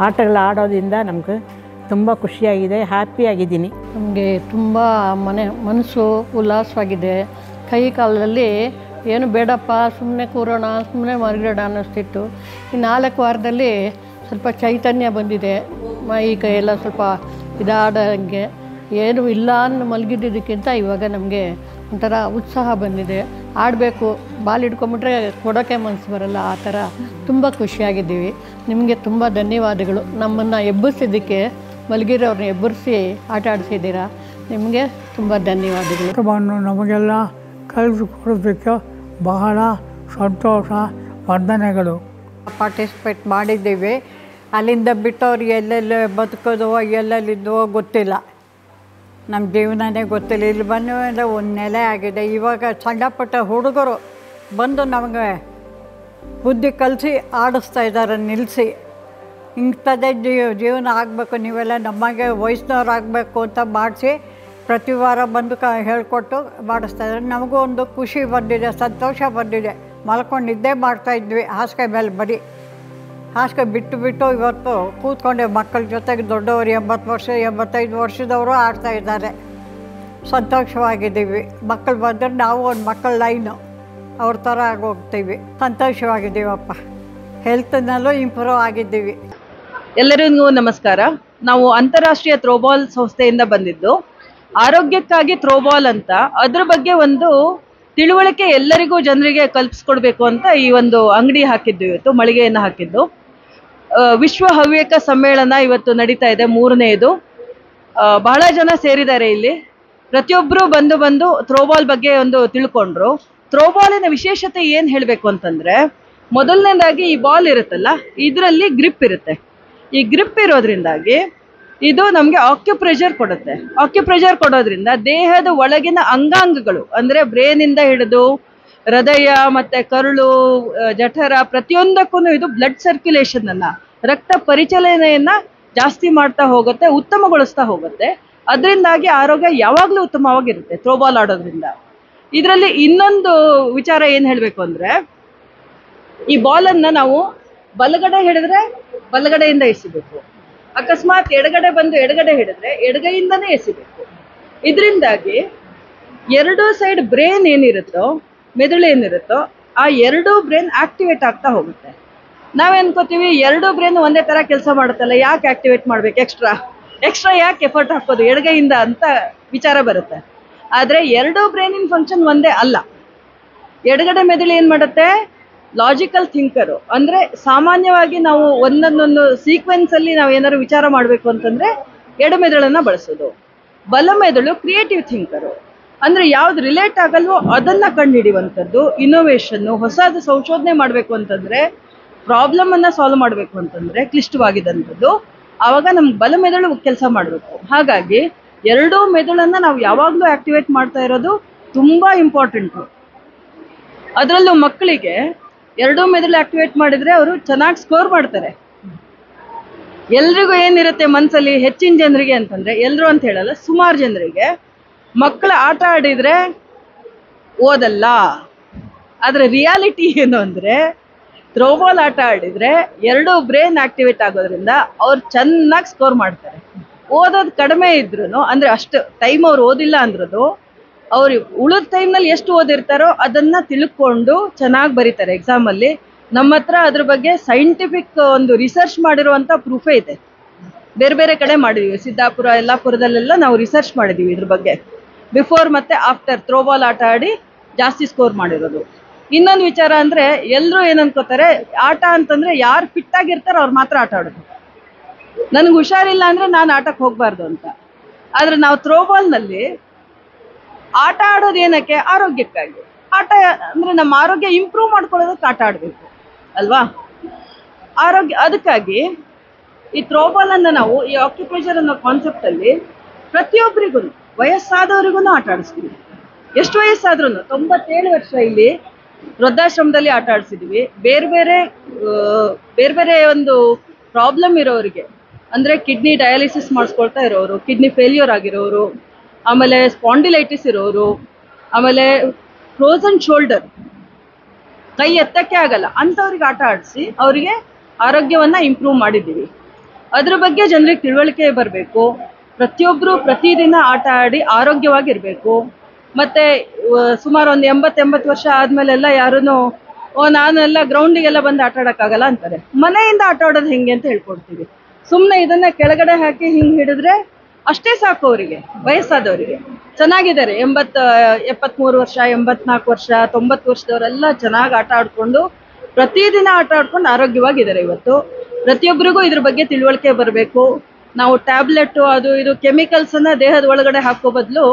ಆಟಗಳು ಆಡೋದ್ರಿಂದ ನಮಗೆ ತುಂಬ ಖುಷಿಯಾಗಿದೆ, ಹ್ಯಾಪಿಯಾಗಿದ್ದೀನಿ. ನಮಗೆ ತುಂಬ ಮನಸ್ಸು ಉಲ್ಲಾಸವಾಗಿದೆ. ಕೈ ಕಾಲದಲ್ಲಿ ಏನು ಬೇಡಪ್ಪ, ಸುಮ್ಮನೆ ಕೂರೋಣ, ಸುಮ್ಮನೆ ಮಲಗೋಣ ಅನ್ನಿಸ್ತಿತ್ತು. ಈ 4 ವಾರದಲ್ಲಿ ಸ್ವಲ್ಪ ಚೈತನ್ಯ ಬಂದಿದೆ. ಮೈ ಕೈ ಎಲ್ಲ ಸ್ವಲ್ಪ ಇದಾಡಂಗೆ, ಏನು ಇಲ್ಲ ಅಂದು ಮಲಗಿದ್ದಕ್ಕಿಂತ ಇವಾಗ ನಮಗೆ ಒಂಥರ ಉತ್ಸಾಹ ಬಂದಿದೆ. ಆಡಬೇಕು, ಬಾಲ್ ಹಿಡ್ಕೊಂಬಿಟ್ರೆ ಕೊಡೋಕ್ಕೆ ಮನಸ್ಸು ಬರಲ್ಲ, ಆ ಥರ ತುಂಬ ಖುಷಿಯಾಗಿದ್ದೀವಿ. ನಿಮಗೆ ತುಂಬ ಧನ್ಯವಾದಗಳು. ನಮ್ಮನ್ನು ಎಬ್ಬರಿಸಿದ್ದಕ್ಕೆ, ಮಲಗಿರೋರನ್ನ ಎಬ್ಬರಿಸಿ ಆಟ ಆಡಿಸಿದ್ದೀರಾ, ನಿಮಗೆ ತುಂಬ ಧನ್ಯವಾದಗಳು. ನಮಗೆಲ್ಲ ಕಲಿಸಿಕೊಡೋದಕ್ಕೆ ಬಹಳ ಸಂತೋಷ, ವಂದನೆಗಳು. ಪಾರ್ಟಿಸಿಪೇಟ್ ಮಾಡಿದ್ದೀವಿ. ಅಲ್ಲಿಂದ ಬಿಟ್ಟವ್ರು ಎಲ್ಲೆಲ್ಲಿ ಬದುಕೋದು ಎಲ್ಲೆಲ್ಲಿದ್ದವೋ ಗೊತ್ತಿಲ್ಲ, ನಮ್ಮ ಜೀವನನೇ ಗೊತ್ತಿಲ್ಲ. ಇಲ್ಲಿ ಬಂದ ಮೇಲೆ ಒಂದು ನೆಲೆ ಆಗಿದೆ. ಇವಾಗ ಸಣ್ಣ ಪುಟ್ಟ ಹುಡುಗರು ಬಂದು ನಮಗೆ ಬುದ್ಧಿ ಕಲಿಸಿ ಆಡಿಸ್ತಾ ಇದ್ದಾರೆ, ನಿಲ್ಲಿಸಿ ಇಂಥದ್ದೇ ಜೀವನ ಆಗಬೇಕು, ನೀವೆಲ್ಲ ನಮಗೆ ವಯಸ್ಸಿನವ್ರಾಗಬೇಕು ಅಂತ ಮಾಡಿಸಿ ಪ್ರತಿ ವಾರ ಬಂದು ಹೇಳಿಕೊಟ್ಟು ಮಾಡಿಸ್ತಾಯಿದ್ದಾರೆ. ನಮಗೂ ಒಂದು ಖುಷಿ ಬಂದಿದೆ, ಸಂತೋಷ ಬಂದಿದೆ. ಮಲ್ಕೊಂಡು ನಿದ್ದೆ ಮಾಡ್ತಾಯಿದ್ವಿ ಹಾಸಿಗೆ ಮೇಲೆ, ಬರೀ ಹಾಸಿಗೆ ಬಿಟ್ಟು ಇವತ್ತು ಕೂತ್ಕೊಂಡೆ ಮಕ್ಕಳ ಜೊತೆಗೆ. ದೊಡ್ಡವರು 80 ವರ್ಷ 85 ವರ್ಷದವರು ಆಡ್ತಾಯಿದ್ದಾರೆ. ಸಂತೋಷವಾಗಿದ್ದೀವಿ. ಮಕ್ಕಳು ಬಂದರೆ ನಾವು ಒಂದು ಮಕ್ಕಳ ಲೈನು ಅವ್ರ ಥರ ಆಗೋಗ್ತೀವಿ. ಸಂತೋಷವಾಗಿದ್ದೀವಪ್ಪ. ಹೆಲ್ತ್ನಲ್ಲೂ ಇಂಪ್ರೂವ್ ಆಗಿದ್ದೀವಿ. ಎಲ್ಲರಿಗೂ ನಮಸ್ಕಾರ. ನಾವು ಅಂತಾರಾಷ್ಟ್ರೀಯ ಥ್ರೋಬಾಲ್ ಸಂಸ್ಥೆಯಿಂದ ಬಂದಿದ್ದು. ಆರೋಗ್ಯಕ್ಕಾಗಿ ಥ್ರೋಬಾಲ್ ಅಂತ, ಅದ್ರ ಬಗ್ಗೆ ಒಂದು ತಿಳುವಳಿಕೆ ಎಲ್ಲರಿಗೂ ಜನರಿಗೆ ಕಲ್ಪಿಸ್ಕೊಡ್ಬೇಕು ಅಂತ ಈ ಒಂದು ಅಂಗಡಿ ಹಾಕಿದ್ದು, ಇವತ್ತು ಮಳಿಗೆಯನ್ನು ಹಾಕಿದ್ದು. ವಿಶ್ವ ಹವ್ಯಕ ಸಮ್ಮೇಳನ ಇವತ್ತು ನಡೀತಾ ಇದೆ, 3ನೇದು. ಬಹಳ ಜನ ಸೇರಿದ್ದಾರೆ ಇಲ್ಲಿ. ಪ್ರತಿಯೊಬ್ಬರು ಬಂದು ಥ್ರೋಬಾಲ್ ಬಗ್ಗೆ ಒಂದು ತಿಳ್ಕೊಂಡ್ರು. ಥ್ರೋಬಾಲಿನ ವಿಶೇಷತೆ ಏನು ಹೇಳಬೇಕು ಅಂತಂದರೆ, ಮೊದಲನೇದಾಗಿ ಈ ಬಾಲ್ ಇರುತ್ತಲ್ಲ, ಇದರಲ್ಲಿ ಗ್ರಿಪ್ ಇರುತ್ತೆ. ಈ ಗ್ರಿಪ್ ಇರೋದ್ರಿಂದಾಗಿ ಇದು ನಮಗೆ ಆಕ್ಯುಪ್ರೆಷರ್ ಕೊಡುತ್ತೆ. ಆಕ್ಯುಪ್ರೆಷರ್ ಕೊಡೋದ್ರಿಂದ ದೇಹದ ಒಳಗಿನ ಅಂಗಾಂಗಗಳು, ಅಂದರೆ ಬ್ರೇನಿಂದ ಹಿಡಿದು ಹೃದಯ ಮತ್ತು ಕರುಳು, ಜಠರ, ಪ್ರತಿಯೊಂದಕ್ಕೂ ಇದು ಬ್ಲಡ್ ಸರ್ಕ್ಯುಲೇಷನನ್ನು, ರಕ್ತ ಪರಿಚಲನೆಯನ್ನು ಜಾಸ್ತಿ ಮಾಡ್ತಾ ಹೋಗುತ್ತೆ, ಉತ್ತಮಗೊಳಿಸ್ತಾ ಹೋಗುತ್ತೆ. ಅದರಿಂದಾಗಿ ಆರೋಗ್ಯ ಯಾವಾಗಲೂ ಉತ್ತಮವಾಗಿರುತ್ತೆ ಥ್ರೋಬಾಲ್ ಆಡೋದ್ರಿಂದ. ಇದರಲ್ಲಿ ಇನ್ನೊಂದು ವಿಚಾರ ಏನು ಹೇಳಬೇಕು ಅಂದರೆ, ಈ ಬಾಲನ್ನು ನಾವು ಬಲಗಡೆ ಹಿಡಿದ್ರೆ ಬಲಗಡೆಯಿಂದ ಎಸಿಬೇಕು, ಅಕಸ್ಮಾತ್ ಎಡಗಡೆ ಬಂದು ಎಡಗಡೆ ಹಿಡಿದ್ರೆ ಎಡಗೈಯಿಂದನೇ ಎಸಿಬೇಕು. ಇದರಿಂದಾಗಿ ಎರಡೂ ಸೈಡ್ ಬ್ರೇನ್ ಏನಿರುತ್ತೋ, ಮೆದುಳು ಏನಿರುತ್ತೋ, ಆ ಎರಡೂ ಬ್ರೇನ್ ಆಕ್ಟಿವೇಟ್ ಆಗ್ತಾ ಹೋಗುತ್ತೆ. ನಾವೇನ್ಕೋತೀವಿ ಎರಡೂ ಬ್ರೇನ್ ಒಂದೇ ಥರ ಕೆಲಸ ಮಾಡುತ್ತಲ್ಲ, ಯಾಕೆ ಆಕ್ಟಿವೇಟ್ ಮಾಡ್ಬೇಕು, ಎಕ್ಸ್ಟ್ರಾ ಯಾಕೆ ಎಫರ್ಟ್ ಹಾಕೋದು ಎಡಗೈಯಿಂದ ಅಂತ ವಿಚಾರ ಬರುತ್ತೆ. ಆದರೆ ಎರಡೂ ಬ್ರೇನಿನ ಫಂಕ್ಷನ್ ಒಂದೇ ಅಲ್ಲ. ಎಡಗಡೆ ಮೆದುಳು ಏನು ಮಾಡುತ್ತೆ, ಲಾಜಿಕಲ್ ಥಿಂಕರು, ಅಂದರೆ ಸಾಮಾನ್ಯವಾಗಿ ನಾವು ಒಂದೊಂದೊಂದು ಸೀಕ್ವೆನ್ಸಲ್ಲಿ ನಾವು ಏನಾದ್ರು ವಿಚಾರ ಮಾಡಬೇಕು ಅಂತಂದರೆ ಎಡಮೆದುಳನ್ನು ಬಳಸೋದು. ಬಲಮೆದುಳು ಕ್ರಿಯೇಟಿವ್ ಥಿಂಕರು, ಅಂದರೆ ಯಾವ್ದು ರಿಲೇಟ್ ಆಗಲ್ವೋ ಅದನ್ನು ಕಂಡುಹಿಡಿಯುವಂಥದ್ದು, ಇನ್ನೋವೇಷನ್ನು, ಹೊಸದು ಸಂಶೋಧನೆ ಮಾಡಬೇಕು ಅಂತಂದರೆ, ಪ್ರಾಬ್ಲಮನ್ನು ಸಾಲ್ವ್ ಮಾಡಬೇಕು ಅಂತಂದರೆ ಕ್ಲಿಷ್ಟವಾಗಿದ್ದಂಥದ್ದು, ಆವಾಗ ನಮ್ಗೆ ಬಲಮೆದುಳು ಕೆಲಸ ಮಾಡಬೇಕು. ಹಾಗಾಗಿ ಎರಡೂ ಮೆದುಳನ್ನು ನಾವು ಯಾವಾಗಲೂ ಆ್ಯಕ್ಟಿವೇಟ್ ಮಾಡ್ತಾ ಇರೋದು ತುಂಬ ಇಂಪಾರ್ಟೆಂಟು. ಅದರಲ್ಲೂ ಮಕ್ಕಳಿಗೆ ಎರಡೂ ಮೆದುಳು ಆಕ್ಟಿವೇಟ್ ಮಾಡಿದರೆ ಅವರು ಚೆನ್ನಾಗಿ ಸ್ಕೋರ್ ಮಾಡ್ತಾರೆ. ಎಲ್ರಿಗೂ ಏನಿರುತ್ತೆ ಮನಸ್ಸಲ್ಲಿ, ಹೆಚ್ಚಿನ ಜನರಿಗೆ ಅಂತಂದರೆ, ಎಲ್ಲರೂ ಅಂತ ಹೇಳಲ್ಲ, ಸುಮಾರು ಜನರಿಗೆ ಮಕ್ಕಳು ಆಟ ಆಡಿದರೆ ಓದಲ್ಲ. ಆದರೆ ರಿಯಾಲಿಟಿ ಏನು ಅಂದರೆ, ಥ್ರೋಬಾಲ್ ಆಟ ಆಡಿದರೆ ಎರಡೂ ಬ್ರೇನ್ ಆಕ್ಟಿವೇಟ್ ಆಗೋದ್ರಿಂದ ಅವ್ರು ಚೆನ್ನಾಗಿ ಸ್ಕೋರ್ ಮಾಡ್ತಾರೆ. ಓದೋದು ಕಡಿಮೆ ಇದ್ರೂ, ಅಂದರೆ ಅಷ್ಟು ಟೈಮ್ ಅವ್ರು ಓದಿಲ್ಲ ಅಂದ್ರೂ ಅವ್ರು ಉಳಿದ ಟೈಮ್ನಲ್ಲಿ ಎಷ್ಟು ಓದಿರ್ತಾರೋ ಅದನ್ನು ತಿಳ್ಕೊಂಡು ಚೆನ್ನಾಗಿ ಬರೀತಾರೆ ಎಕ್ಸಾಮಲ್ಲಿ. ನಮ್ಮ ಹತ್ರ ಅದ್ರ ಬಗ್ಗೆ ಸೈಂಟಿಫಿಕ್ ಒಂದು ರಿಸರ್ಚ್ ಮಾಡಿರುವಂಥ ಪ್ರೂಫೇ ಇದೆ. ಬೇರೆ ಬೇರೆ ಕಡೆ ಮಾಡಿದ್ದೀವಿ, ಸಿದ್ದಾಪುರ, ಯಲ್ಲಾಪುರದಲ್ಲೆಲ್ಲ ನಾವು ರಿಸರ್ಚ್ ಮಾಡಿದ್ದೀವಿ ಇದ್ರ ಬಗ್ಗೆ. ಬಿಫೋರ್ ಮತ್ತು ಆಫ್ಟರ್ ಥ್ರೋಬಾಲ್ ಆಟ ಆಡಿ ಜಾಸ್ತಿ ಸ್ಕೋರ್ ಮಾಡಿರೋದು. ಇನ್ನೊಂದು ವಿಚಾರ ಅಂದರೆ, ಎಲ್ಲರೂ ಏನು ಅನ್ಕೋತಾರೆ, ಆಟ ಅಂತಂದರೆ ಯಾರು ಫಿಟ್ಟಾಗಿರ್ತಾರೋ ಅವ್ರು ಮಾತ್ರ ಆಟ ಆಡೋದು, ನನಗೆ ಹುಷಾರಿಲ್ಲ ಅಂದರೆ ನಾನು ಆಟಕ್ಕೆ ಹೋಗಬಾರ್ದು ಅಂತ. ಆದರೆ ನಾವು ಥ್ರೋಬಾಲ್ನಲ್ಲಿ ಆಟ ಆಡೋದು ಏನಕ್ಕೆ, ಆರೋಗ್ಯಕ್ಕಾಗಿ. ಆಟ ಅಂದರೆ ನಮ್ಮ ಆರೋಗ್ಯ ಇಂಪ್ರೂವ್ ಮಾಡ್ಕೊಳ್ಳೋದಕ್ಕೆ ಆಟ ಆಡಬೇಕು ಅಲ್ವಾ, ಅದಕ್ಕಾಗಿ ಈ ಥ್ರೋಬಾಲನ್ನು ನಾವು ಈ ಆಕ್ಯುಪ್ರೆಷರ್ ಅನ್ನೋ ಕಾನ್ಸೆಪ್ಟಲ್ಲಿ ಪ್ರತಿಯೊಬ್ಬರಿಗೂ, ವಯಸ್ಸಾದವರಿಗೂ ಆಟ ಆಡಿಸ್ತೀವಿ. ಎಷ್ಟು ವಯಸ್ಸಾದ್ರೂ, 97 ವರ್ಷ ಇಲ್ಲಿ ವೃದ್ಧಾಶ್ರಮದಲ್ಲಿ ಆಟ ಆಡಿಸಿದ್ವಿ. ಬೇರೆ ಬೇರೆ ಒಂದು ಪ್ರಾಬ್ಲಮ್ ಇರೋರಿಗೆ, ಅಂದರೆ ಕಿಡ್ನಿ ಡಯಾಲಿಸಿಸ್ ಮಾಡಿಸ್ಕೊಳ್ತಾ ಇರೋರು, ಕಿಡ್ನಿ ಫೇಲ್ಯೂರ್ ಆಗಿರೋರು, ಆಮೇಲೆ ಸ್ಪಾಂಡಿಲೈಟಿಸ್ ಇರೋರು, ಆಮೇಲೆ ಫ್ರೋಝನ್ ಶೋಲ್ಡರ್, ಕೈ ಎತ್ತಕ್ಕೆ ಆಗಲ್ಲ ಅಂಥವ್ರಿಗೆ ಆಟ ಆಡಿಸಿ ಅವರಿಗೆ ಆರೋಗ್ಯವನ್ನು ಇಂಪ್ರೂವ್ ಮಾಡಿದ್ದೀವಿ. ಅದ್ರ ಬಗ್ಗೆ ಜನರಿಗೆ ತಿಳುವಳಿಕೆ ಬರಬೇಕು. ಪ್ರತಿಯೊಬ್ಬರು ಪ್ರತಿದಿನ ಆಟ ಆಡಿ ಆರೋಗ್ಯವಾಗಿರಬೇಕು. ಮತ್ತು ಸುಮಾರು ಒಂದು 80 ವರ್ಷ ಆದಮೇಲೆಲ್ಲ ಯಾರೂ ನಾನೆಲ್ಲ ಗ್ರೌಂಡಿಗೆಲ್ಲ ಬಂದು ಆಟ ಆಡೋಕ್ಕಾಗಲ್ಲ ಅಂತಾರೆ. ಮನೆಯಿಂದ ಆಟ ಆಡೋದು ಹೆಂಗೆ ಅಂತ ಹೇಳ್ಕೊಡ್ತೀವಿ. ಸುಮ್ಮನೆ ಇದನ್ನು ಕೆಳಗಡೆ ಹಾಕಿ ಹಿಂಗೆ ಹಿಡಿದ್ರೆ ಅಷ್ಟೇ ಸಾಕು. ಅವರಿಗೆ ವಯಸ್ಸಾದವರಿಗೆ ಚೆನ್ನಾಗಿದ್ದಾರೆ. 73 ವರ್ಷ, 84 ವರ್ಷ, 90 ವರ್ಷದವರೆಲ್ಲ ಚೆನ್ನಾಗಿ ಆಟ ಆಡಿಕೊಂಡು ಪ್ರತಿದಿನ ಆಟ ಆಡ್ಕೊಂಡು ಆರೋಗ್ಯವಾಗಿದ್ದಾರೆ. ಇವತ್ತು ಪ್ರತಿಯೊಬ್ಬರಿಗೂ ಇದ್ರ ಬಗ್ಗೆ ತಿಳುವಳಿಕೆ ಬರಬೇಕು. ನಾವು ಟ್ಯಾಬ್ಲೆಟ್ಟು ಅದು ಇದು ಕೆಮಿಕಲ್ಸನ್ನು ದೇಹದ ಒಳಗಡೆ ಹಾಕೋ ಬದಲು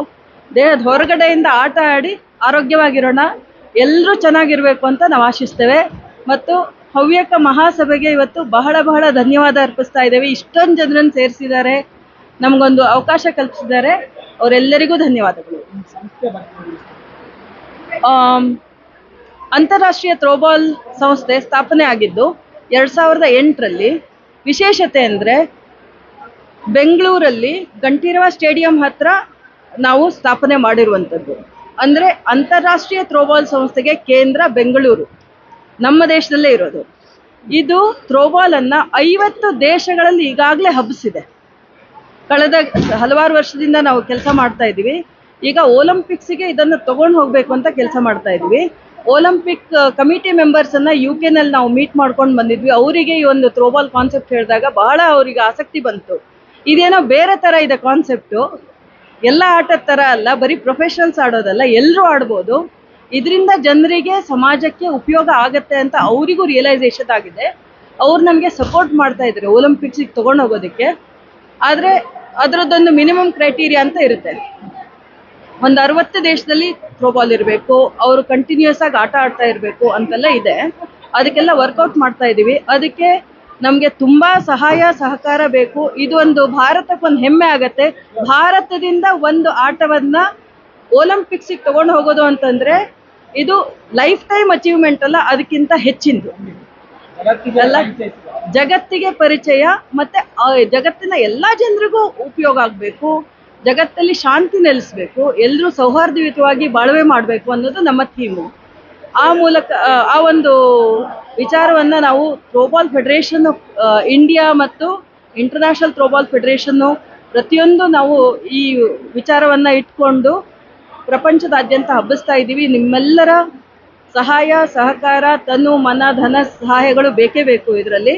ದೇಹದ ಹೊರಗಡೆಯಿಂದ ಆಟ ಆಡಿ ಆರೋಗ್ಯವಾಗಿರೋಣ, ಎಲ್ಲರೂ ಚೆನ್ನಾಗಿರಬೇಕು ಅಂತ ನಾವು ಆಶಿಸ್ತೇವೆ. ಮತ್ತು ಹವ್ಯಕ ಮಹಾಸಭೆಗೆ ಇವತ್ತು ಬಹಳ ಧನ್ಯವಾದ ಅರ್ಪಿಸ್ತಾ ಇದ್ದೇವೆ. ಇಷ್ಟೊಂದು ಜನರನ್ನು ಸೇರಿಸಿದ್ದಾರೆ, ನಮಗೊಂದು ಅವಕಾಶ ಕಲ್ಪಿಸಿದ್ದಾರೆ. ಅವರೆಲ್ಲರಿಗೂ ಧನ್ಯವಾದಗಳು. ಅಂತಾರಾಷ್ಟ್ರೀಯ ಥ್ರೋಬಾಲ್ ಸಂಸ್ಥೆ ಸ್ಥಾಪನೆ ಆಗಿದ್ದು 2008ರಲ್ಲಿ. ವಿಶೇಷತೆ ಅಂದರೆ ಬೆಂಗಳೂರಲ್ಲಿ ಗಂಟೀರವ ಸ್ಟೇಡಿಯಂ ಹತ್ರ ನಾವು ಸ್ಥಾಪನೆ ಮಾಡಿರುವಂಥದ್ದು. ಅಂದರೆ ಅಂತಾರಾಷ್ಟ್ರೀಯ ಥ್ರೋಬಾಲ್ ಸಂಸ್ಥೆಗೆ ಕೇಂದ್ರ ಬೆಂಗಳೂರು, ನಮ್ಮ ದೇಶದಲ್ಲೇ ಇರೋದು. ಇದು ಥ್ರೋಬಾಲನ್ನು 50 ದೇಶಗಳಲ್ಲಿ ಈಗಾಗಲೇ ಹಬ್ಬಿಸಿದೆ. ಕಳೆದ ಹಲವಾರು ವರ್ಷದಿಂದ ನಾವು ಕೆಲಸ ಮಾಡ್ತಾ ಇದ್ದೀವಿ. ಈಗ ಒಲಿಂಪಿಕ್ಸಿಗೆ ಇದನ್ನು ತಗೊಂಡು ಹೋಗಬೇಕು ಅಂತ ಕೆಲಸ ಮಾಡ್ತಾ ಇದ್ವಿ. ಒಲಿಂಪಿಕ್ ಕಮಿಟಿ ಮೆಂಬರ್ಸನ್ನು UK-ನಲ್ಲಿ ನಾವು ಮೀಟ್ ಮಾಡ್ಕೊಂಡು ಬಂದಿದ್ವಿ. ಅವರಿಗೆ ಈ ಒಂದು ಥ್ರೋಬಾಲ್ ಕಾನ್ಸೆಪ್ಟ್ ಹೇಳಿದಾಗ ಬಹಳ ಅವರಿಗೆ ಆಸಕ್ತಿ ಬಂತು. ಇದೇನೋ ಬೇರೆ ಥರ ಇದೆ ಕಾನ್ಸೆಪ್ಟು, ಎಲ್ಲ ಆಟದ ಥರ ಅಲ್ಲ, ಬರೀ ಪ್ರೊಫೆಷನಲ್ಸ್ ಆಡೋದಲ್ಲ, ಎಲ್ಲರೂ ಆಡ್ಬೋದು, ಇದರಿಂದ ಜನರಿಗೆ ಸಮಾಜಕ್ಕೆ ಉಪಯೋಗ ಆಗತ್ತೆ ಅಂತ ಅವರಿಗೂ ರಿಯಲೈಸೇಷನ್ ಆಗಿದೆ. ಅವ್ರು ನಮಗೆ ಸಪೋರ್ಟ್ ಮಾಡ್ತಾ ಇದ್ದಾರೆ ಒಲಿಂಪಿಕ್ಸಿಗೆ ತೊಗೊಂಡು ಹೋಗೋದಕ್ಕೆ. ಆದರೆ ಅದರದ್ದೊಂದು ಮಿನಿಮಮ್ ಕ್ರೈಟೀರಿಯಾ ಅಂತ ಇರುತ್ತೆ. ಒಂದು 60 ದೇಶದಲ್ಲಿ ಥ್ರೋಬಾಲ್ ಇರಬೇಕು, ಅವರು ಕಂಟಿನ್ಯೂಸ್ ಆಗಿ ಆಟ ಆಡ್ತಾ ಇರಬೇಕು ಅಂತೆಲ್ಲ ಇದೆ. ಅದಕ್ಕೆಲ್ಲ ವರ್ಕೌಟ್ ಮಾಡ್ತಾ ಇದ್ದೀವಿ. ಅದಕ್ಕೆ ನಮಗೆ ತುಂಬ ಸಹಾಯ ಸಹಕಾರ ಬೇಕು. ಇದು ಒಂದು ಭಾರತಕ್ಕೊಂದು ಹೆಮ್ಮೆ ಆಗತ್ತೆ. ಭಾರತದಿಂದ ಒಂದು ಆಟವನ್ನು ಒಲಿಂಪಿಕ್ಸಿಗೆ ತಗೊಂಡು ಹೋಗೋದು ಅಂತಂದರೆ ಇದು ಲೈಫ್ ಟೈಮ್ ಅಚೀವ್ಮೆಂಟ್ ಅಲ್ಲ, ಅದಕ್ಕಿಂತ ಹೆಚ್ಚಿಂದು ಅಲ್ಲ, ಜಗತ್ತಿಗೆ ಪರಿಚಯ ಮತ್ತು ಜಗತ್ತಿನ ಎಲ್ಲ ಜನರಿಗೂ ಉಪಯೋಗ ಆಗಬೇಕು. ಜಗತ್ತಲ್ಲಿ ಶಾಂತಿ ನೆಲೆಸಬೇಕು, ಎಲ್ಲರೂ ಸೌಹಾರ್ದಯುತವಾಗಿ ಬಾಳ್ವೆ ಮಾಡಬೇಕು ಅನ್ನೋದು ನಮ್ಮ ಥೀಮು. ಆ ಮೂಲಕ ಆ ಒಂದು ವಿಚಾರವನ್ನು ನಾವು ಥ್ರೋಬಾಲ್ ಫೆಡರೇಷನ್ ಇಂಡಿಯಾ ಮತ್ತು ಇಂಟರ್ನ್ಯಾಷನಲ್ ಥ್ರೋಬಾಲ್ ಫೆಡರೇಷನ್ನು ಪ್ರತಿಯೊಂದು ನಾವು ಈ ವಿಚಾರವನ್ನು ಇಟ್ಕೊಂಡು ಪ್ರಪಂಚದಾದ್ಯಂತ ಹಬ್ಬಿಸ್ತಾ ಇದ್ದೀವಿ. ನಿಮ್ಮೆಲ್ಲರ ಸಹಾಯ ಸಹಕಾರ, ತನು ಮನ ಧನ ಸಹಾಯಗಳು ಬೇಕೇ ಬೇಕು. ಇದರಲ್ಲಿ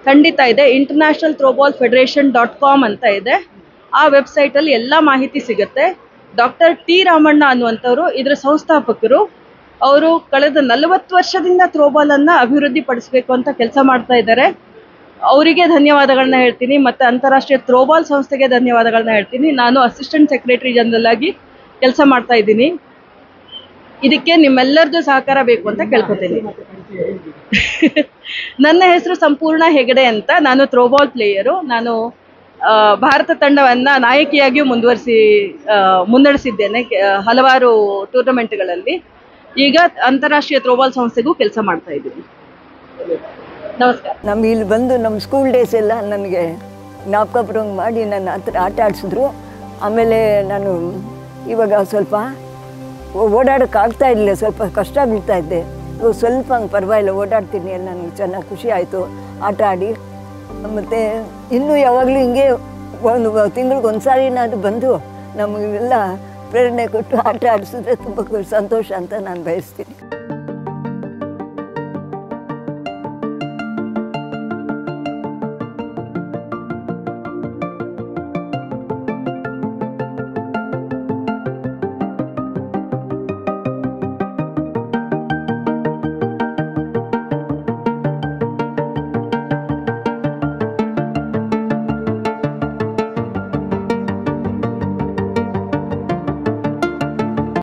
ಖಂಡಿತ ಇದೆ. ಇಂಟರ್ನ್ಯಾಷನಲ್ ಥ್ರೋಬಾಲ್ ಫೆಡರೇಷನ್.com ಅಂತ ಇದೆ. ಆ ವೆಬ್ಸೈಟಲ್ಲಿ ಎಲ್ಲ ಮಾಹಿತಿ ಸಿಗುತ್ತೆ. ಡಾಕ್ಟರ್ ಟಿ ರಾಮಣ್ಣ ಅನ್ನುವಂಥವ್ರು ಇದರ ಸಂಸ್ಥಾಪಕರು. ಅವರು ಕಳೆದ 40 ವರ್ಷದಿಂದ ಥ್ರೋಬಾಲನ್ನು ಅಭಿವೃದ್ಧಿ ಪಡಿಸಬೇಕು ಅಂತ ಕೆಲಸ ಮಾಡ್ತಾ ಇದ್ದಾರೆ. ಅವರಿಗೆ ಧನ್ಯವಾದಗಳನ್ನ ಹೇಳ್ತೀನಿ, ಮತ್ತು ಅಂತಾರಾಷ್ಟ್ರೀಯ ಥ್ರೋಬಾಲ್ ಸಂಸ್ಥೆಗೆ ಧನ್ಯವಾದಗಳನ್ನ ಹೇಳ್ತೀನಿ. ನಾನು ಅಸಿಸ್ಟೆಂಟ್ ಸೆಕ್ರೆಟರಿ ಜನರಲ್ ಆಗಿ ಕೆಲಸ ಮಾಡ್ತಾ ಇದ್ದೀನಿ. ಇದಕ್ಕೆ ನಿಮ್ಮೆಲ್ಲರದ್ದು ಸಹಕಾರ ಬೇಕು ಅಂತ ಕೇಳ್ಕೊತೀನಿ. ನನ್ನ ಹೆಸರು ಸಂಪೂರ್ಣ ಹೆಗಡೆ ಅಂತ. ನಾನು ಥ್ರೋಬಾಲ್ ಪ್ಲೇಯರು. ನಾನು ಭಾರತ ತಂಡವನ್ನು ನಾಯಕಿಯಾಗಿಯೂ ಮುನ್ನಡೆಸಿದ್ದೇನೆ ಹಲವಾರು ಟೂರ್ನಮೆಂಟ್ಗಳಲ್ಲಿ. ಈಗ ಅಂತಾರಾಷ್ಟ್ರೀಯ ಥ್ರೋಬಾಲ್ ಸಂಸ್ಥೆಗೂ ಕೆಲಸ ಮಾಡ್ತಾ ಇದ್ದೀನಿ. ನಮಸ್ಕಾರ. ನಮ್ಗೆ ಇಲ್ಲಿ ಬಂದು ನಮ್ಮ ಸ್ಕೂಲ್ ಡೇಸ್ ಎಲ್ಲ ನನಗೆ ಜ್ಞಾಪಕ ಬರೋಂಗೆ ಮಾಡಿ ನನ್ನ ಹತ್ರ ಆಟ ಆಡಿಸಿದ್ರು. ಆಮೇಲೆ ನಾನು ಇವಾಗ ಸ್ವಲ್ಪ ಓಡಾಡೋಕ್ಕಾಗ್ತಾ ಇರಲಿಲ್ಲ, ಸ್ವಲ್ಪ ಕಷ್ಟ ಬೀಳ್ತಾ ಇದ್ದೆ. ಇವಾಗ ಸ್ವಲ್ಪ ಹಂಗೆ ಪರವಾಗಿಲ್ಲ, ಓಡಾಡ್ತೀನಿ. ಎಲ್ಲ ನನಗೆ ಚೆನ್ನಾಗಿ ಖುಷಿ ಆಯಿತು ಆಟ ಆಡಿ. ಮತ್ತು ಇನ್ನೂ ಯಾವಾಗಲೂ ಹಿಂಗೆ ಒಂದು ತಿಂಗಳಿಗೆ ಒಂದು ಸಾರಿನಾದ್ರು ಬಂದು ನಮಗೆಲ್ಲ ಪ್ರೇರಣೆ ಕೊಟ್ಟು ಆಟ ಆಡಿಸಿದ್ರೆ ತುಂಬ ಸಂತೋಷ ಅಂತ ನಾನು ಬಯಸ್ತೀನಿ.